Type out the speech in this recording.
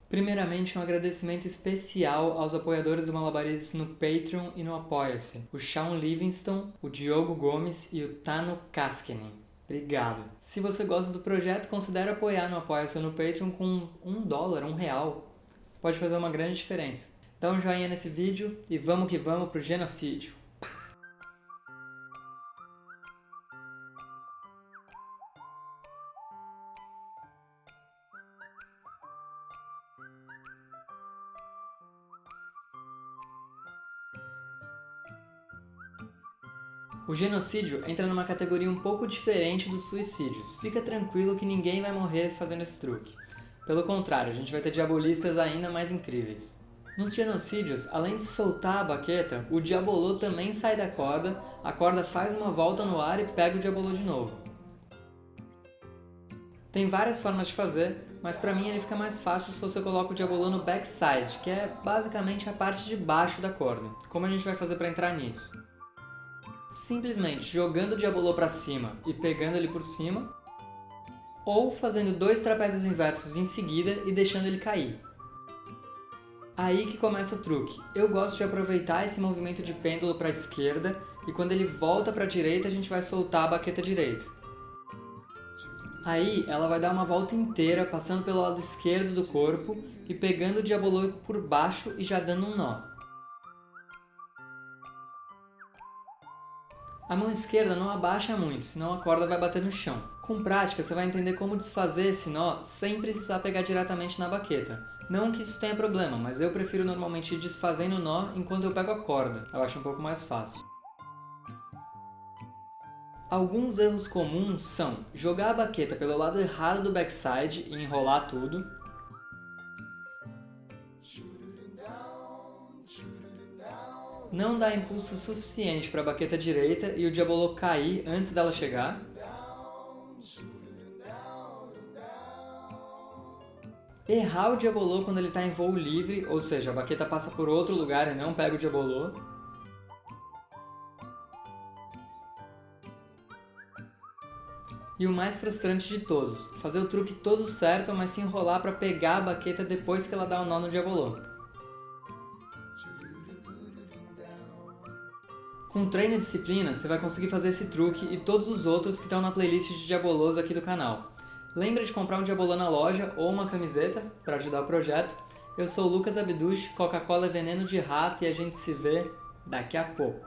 Primeiramente, um agradecimento especial aos apoiadores do Malabaristas no Patreon e no Apoia-se, o Shawn Livingston, o Diogo Gomes e o Tano Kaskinen. Obrigado! Se você gosta do projeto, considere apoiar no Apoia-se ou no Patreon com $1, R$1. Pode fazer uma grande diferença. Dá um joinha nesse vídeo e vamos que vamos pro genocídio! O genocídio entra numa categoria um pouco diferente dos suicídios. Fica tranquilo que ninguém vai morrer fazendo esse truque. Pelo contrário, a gente vai ter diabolistas ainda mais incríveis. Nos genocídios, além de soltar a baqueta, o diabolô também sai da corda, a corda faz uma volta no ar e pega o diabolô de novo. Tem várias formas de fazer, mas pra mim ele fica mais fácil se você coloca o diabolô no backside, que é basicamente a parte de baixo da corda. Como a gente vai fazer pra entrar nisso? Simplesmente jogando o diabolô para cima e pegando ele por cima, ou fazendo 2 trapézios inversos em seguida e deixando ele cair. Aí que começa o truque. Eu gosto de aproveitar esse movimento de pêndulo para a esquerda e quando ele volta para a direita a gente vai soltar a baqueta direita. Aí ela vai dar uma volta inteira passando pelo lado esquerdo do corpo e pegando o diabolô por baixo e já dando um nó. A mão esquerda não abaixa muito, senão a corda vai bater no chão. Com prática, você vai entender como desfazer esse nó sem precisar pegar diretamente na baqueta. Não que isso tenha problema, mas eu prefiro normalmente ir desfazendo o nó enquanto eu pego a corda. Eu acho um pouco mais fácil. Alguns erros comuns são jogar a baqueta pelo lado errado do backside e enrolar tudo. Não dar impulso suficiente para a baqueta direita e o diabolô cair antes dela chegar. Errar o diabolô quando ele está em voo livre, ou seja, a baqueta passa por outro lugar e não pega o diabolô. E o mais frustrante de todos, fazer o truque todo certo, mas se enrolar para pegar a baqueta depois que ela dá o nó no diabolô. Com treino e disciplina, você vai conseguir fazer esse truque e todos os outros que estão na playlist de diabolôs aqui do canal. Lembra de comprar um diabolô na loja ou uma camiseta para ajudar o projeto. Eu sou o Lucas Abduch, Coca-Cola é veneno de rato e a gente se vê daqui a pouco.